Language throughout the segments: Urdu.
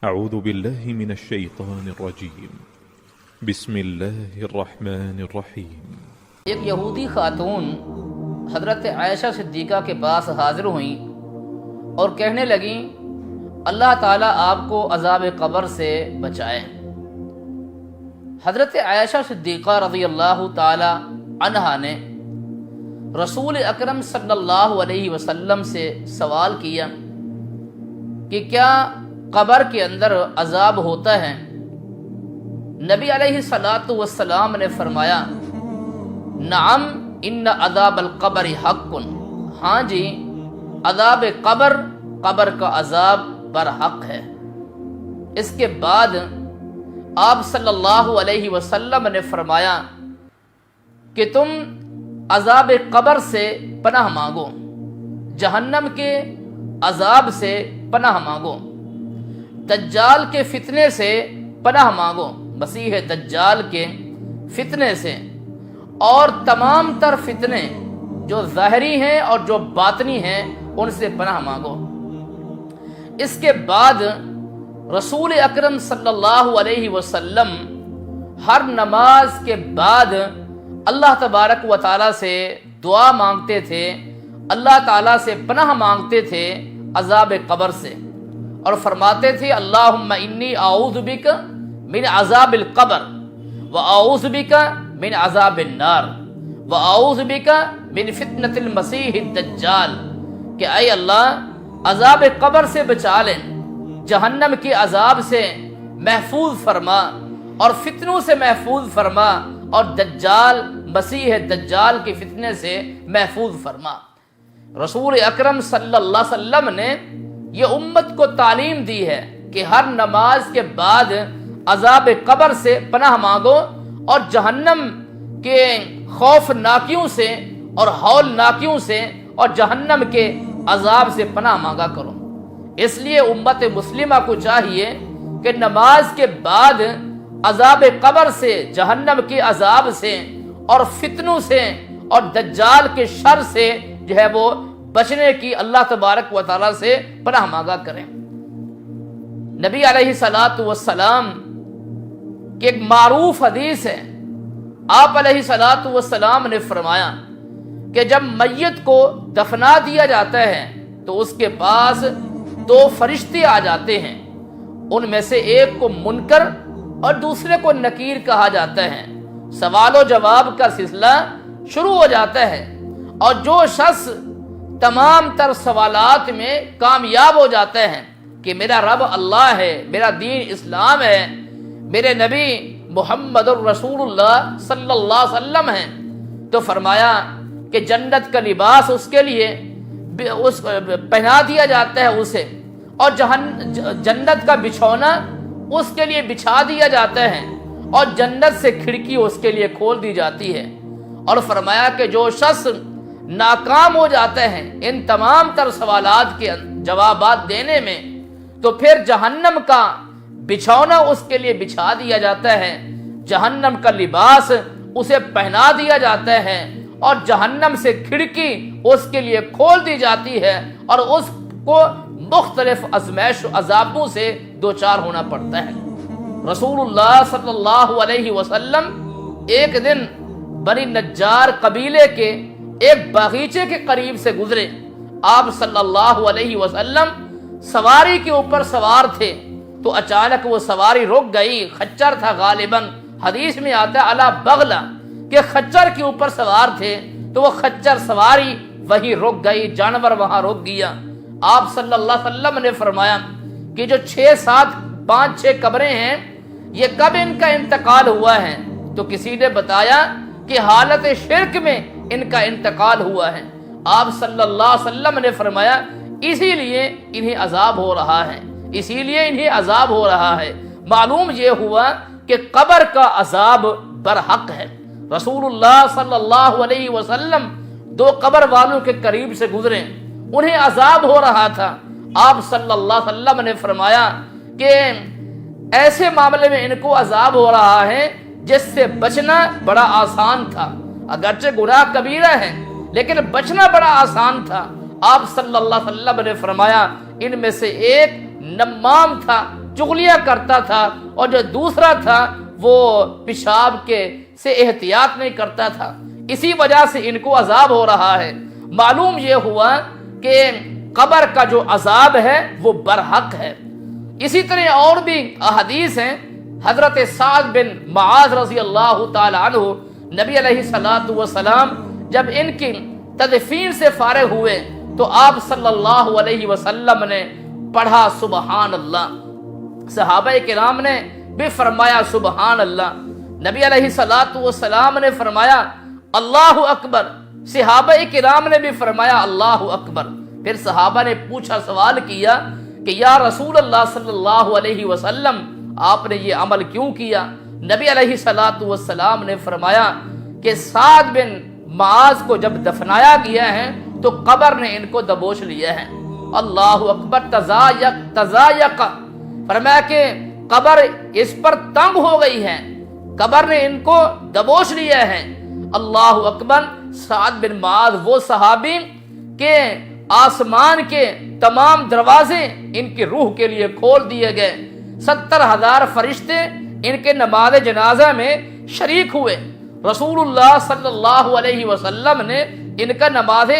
اعوذ باللہ من الشیطان الرجیم بسم اللہ الرحمن الرحیم۔ ایک یہودی خاتون حضرت عائشہ صدیقہ کے پاس حاضر ہوئیں اور کہنے لگیں اللہ تعالیٰ آپ کو عذاب قبر سے بچائے۔ حضرت عائشہ صدیقہ رضی اللہ تعالی عنہا نے رسول اکرم صلی اللہ علیہ وسلم سے سوال کیا کہ کیا قبر کے اندر عذاب ہوتا ہے؟ نبی علیہ الصلاۃ والسلام نے فرمایا نعم ان عذاب القبر حق، ہاں جی عذاب قبر کا عذاب برحق ہے۔ اس کے بعد آپ صلی اللہ علیہ وسلم نے فرمایا کہ تم عذاب قبر سے پناہ مانگو، جہنم کے عذاب سے پناہ مانگو، دجال کے فتنے سے پناہ مانگو، مسیح دجال کے فتنے سے، اور تمام تر فتنے جو ظاہری ہیں اور جو باطنی ہیں ان سے پناہ مانگو۔ اس کے بعد رسول اکرم صلی اللہ علیہ وسلم ہر نماز کے بعد اللہ تبارک و تعالیٰ سے دعا مانگتے تھے، اللہ تعالیٰ سے پناہ مانگتے تھے عذاب قبر سے، اور فرماتے تھے اللہم انی اعوذ بک من عذاب القبر واعوذ بک من عذاب النار واعوذ بک من فتنة المسیح الدجال، کہ اے اللہ عذاب قبر سے بچا لیں، جہنم کے عذاب سے محفوظ فرما اور فتنوں سے محفوظ فرما، اور دجال مسیح دجال کے فتنے سے محفوظ فرما۔ رسول اکرم صلی اللہ علیہ وسلم نے یہ امت کو تعلیم دی ہے کہ ہر نماز کے بعد عذاب قبر سے پناہ مانگو اور جہنم کے خوف ناکیوں سے اور ہول ناکیوں سے اور جہنم کے عذاب سے پناہ مانگا کرو۔ اس لیے امت مسلمہ کو چاہیے کہ نماز کے بعد عذاب قبر سے، جہنم کے عذاب سے اور فتنوں سے اور دجال کے شر سے جو ہے وہ بچنے کی اللہ تبارک و تعالیٰ سے پناہ مانگا کریں۔ نبی علیہ الصلاۃ والسلام کی ایک معروف حدیث ہے، آپ علیہ الصلاۃ والسلام نے فرمایا کہ جب میت کو دفنا دیا جاتا ہے تو اس کے پاس دو فرشتے آ جاتے ہیں، ان میں سے ایک کو منکر اور دوسرے کو نکیر کہا جاتا ہے۔ سوال و جواب کا سلسلہ شروع ہو جاتا ہے، اور جو شخص تمام تر سوالات میں کامیاب ہو جاتا ہے کہ میرا رب اللہ ہے، میرا دین اسلام ہے، میرے نبی محمد الرسول اللہ صلی اللہ علیہ وسلم ہیں، تو فرمایا کہ جنت کا لباس اس کے لیے پہنا دیا جاتا ہے اسے، اور جنت کا بچھونا اس کے لیے بچھا دیا جاتا ہے، اور جنت سے کھڑکی اس کے لیے کھول دی جاتی ہے۔ اور فرمایا کہ جو شخص ناکام ہو جاتا ہے ان تمام تر سوالات کے جوابات دینے میں، تو پھر جہنم کا بچھونا اس کے لیے بچھا دیا جاتا ہے، جہنم کا لباس اسے پہنا دیا جاتا ہے، اور جہنم سے کھڑکی اس کے لیے کھول دی جاتی ہے، اور اس کو مختلف آزمائش و عذابوں سے دوچار ہونا پڑتا ہے۔ رسول اللہ صلی اللہ علیہ وسلم ایک دن بنی نجار قبیلے کے ایک باغیچے کے قریب سے گزرے، آپ صلی اللہ علیہ وسلم سواری کے اوپر سوار تھے، تو اچانک وہ سواری رک گئی، خچر تھا غالباً، حدیث میں آتا ہے علی بغلہ، کہ خچر کے اوپر سوار تھے، تو وہ خچر سواری وہیں رک گئی، جانور وہاں رک گیا۔ آپ صلی اللہ علیہ وسلم نے فرمایا کہ جو 5-6 قبریں ہیں یہ کب ان کا انتقال ہوا ہے؟ تو کسی نے بتایا کہ حالت شرک میں ان کا انتقال ہوا ہے۔ آپ صلی اللہ علیہ وسلم نے فرمایا اسی لیے انہیں عذاب ہو رہا ہے، اسی لیے انہیں عذاب ہو رہا ہے۔ معلوم یہ ہوا کہ قبر کا عذاب برحق ہے۔ رسول اللہ صلی اللہ علیہ وسلم 2 قبر والوں کے قریب سے گزرے، انہیں عذاب ہو رہا تھا۔ آپ صلی اللہ علیہ وسلم نے فرمایا کہ ایسے معاملے میں ان کو عذاب ہو رہا ہے جس سے بچنا بڑا آسان تھا، اگرچہ گناہ کبیرہ ہے لیکن بچنا بڑا آسان تھا۔ آپ صلی اللہ علیہ وسلم نے فرمایا ان میں سے ایک نمام تھا، چغلیاں کرتا تھا، اور جو دوسرا تھا وہ پیشاب کے سے احتیاط نہیں کرتا تھا، اسی وجہ سے ان کو عذاب ہو رہا ہے۔ معلوم یہ ہوا کہ قبر کا جو عذاب ہے وہ برحق ہے۔ اسی طرح اور بھی احادیث ہیں۔ حضرت سعد بن معاذ رضی اللہ تعالی عنہ، نبی علیہ الصلوۃ والسلام جب ان کی تدفین سے فارغ ہوئے تو آپ صلی اللہ علیہ وسلم نے پڑھا سبحان اللہ، صحابہ کرام نے بھی فرمایا سبحان اللہ، نبی علیہ الصلوۃ والسلام نے فرمایا اللہ اکبر، صحابہ کرام نے بھی فرمایا اللہ اکبر۔ پھر صحابہ نے پوچھا، سوال کیا کہ یا رسول اللہ صلی اللہ علیہ وسلم آپ نے یہ عمل کیوں کیا؟ نبی علیہ الصلوۃ والسلام نے فرمایا کہ سعد بن معاذ کو جب دفنایا گیا ہے تو قبر نے ان کو دبوچ لیا ہے۔ اللہ اکبر، تزایق، فرمایا کہ قبر اس پر تنگ ہو گئی ہے، قبر نے ان کو دبوچ لیا ہے۔ اللہ اکبر۔ سعد بن معاذ وہ صحابی کہ آسمان کے تمام دروازے ان کی روح کے لیے کھول دیے گئے، 70,000 فرشتے ان کے نماز جنازہ میں شریک ہوئے، رسول اللہ صلی اللہ علیہ وسلم نے ان کا نماز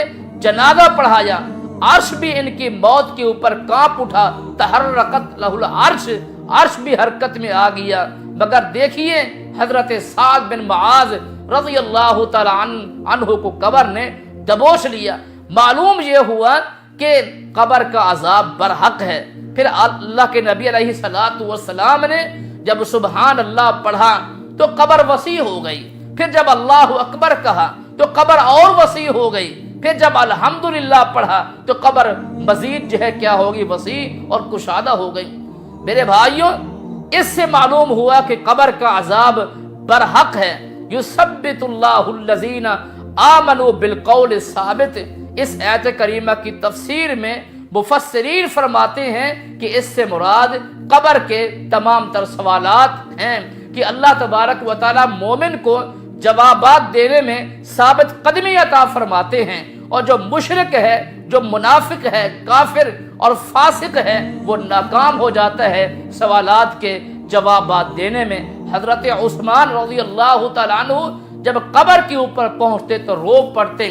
جنازہ پڑھایا، عرش بھی ان کی موت کے اوپر کانپ اٹھا، تحرکت لہ العرش، عرش بھی حرکت میں آ گیا۔ مگر دیکھیے حضرت سعد بن معاذ رضی اللہ تعالی عنہ کو قبر نے دبوچ لیا۔ معلوم یہ ہوا کہ قبر کا عذاب برحق ہے۔ پھر اللہ کے نبی علیہ الصلوۃ والسلام نے جب سبحان اللہ پڑھا تو قبر وسیع ہو گئی، پھر جب اللہ اکبر کہا تو قبر اور وسیع ہو گئی، پھر جب الحمدللہ پڑھا تو قبر مزید جو ہے کیا ہوگی، وسیع اور کشادہ ہو گئی۔ میرے بھائیوں، اس سے معلوم ہوا کہ قبر کا عذاب برحق ہے۔ یثبت اللہ الذین آمنوا بالقول الثابت، اس آیت کریمہ کی تفسیر میں مفسرین فرماتے ہیں کہ اس سے مراد قبر کے تمام تر سوالات ہیں کہ اللہ تبارک و تعالی مومن کو جوابات دینے میں ثابت قدمی عطا فرماتے ہیں، اور جو مشرک ہے، جو منافق ہے، کافر اور فاسق ہے، وہ ناکام ہو جاتا ہے سوالات کے جوابات دینے میں۔ حضرت عثمان رضی اللہ تعالیٰ عنہ جب قبر کے اوپر پہنچتے تو رو پڑتے۔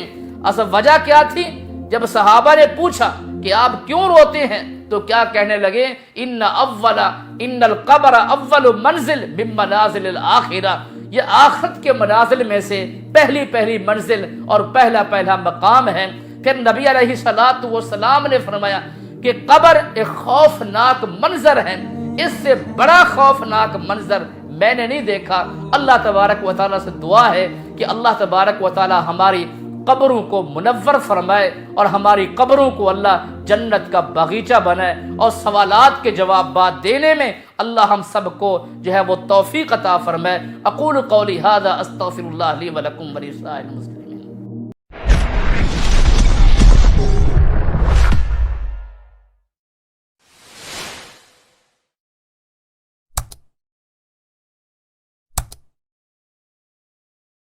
اصل وجہ کیا تھی؟ جب صحابہ نے پوچھا کہ آپ کیوں روتے ہیں تو کیا کہنے لگے، ان القبر اول منزل من منازل الآخرہ، یہ آخرت کے منازل میں سے پہلی منزل اور پہلا مقام ہے۔ پھر نبی علیہ الصلوۃ والسلام نے فرمایا کہ قبر ایک خوفناک منظر ہے، اس سے بڑا خوفناک منظر میں نے نہیں دیکھا۔ اللہ تبارک و تعالیٰ سے دعا ہے کہ اللہ تبارک و تعالیٰ ہماری قبروں کو منور فرمائے اور ہماری قبروں کو اللہ جنت کا باغیچہ بنائے، اور سوالات کے جوابات دینے میں اللہ ہم سب کو جو ہے وہ توفیق عطا فرمائے۔ اقول قولی ھذا استغفر اللہ لی ولکم ولسائر المسلمین۔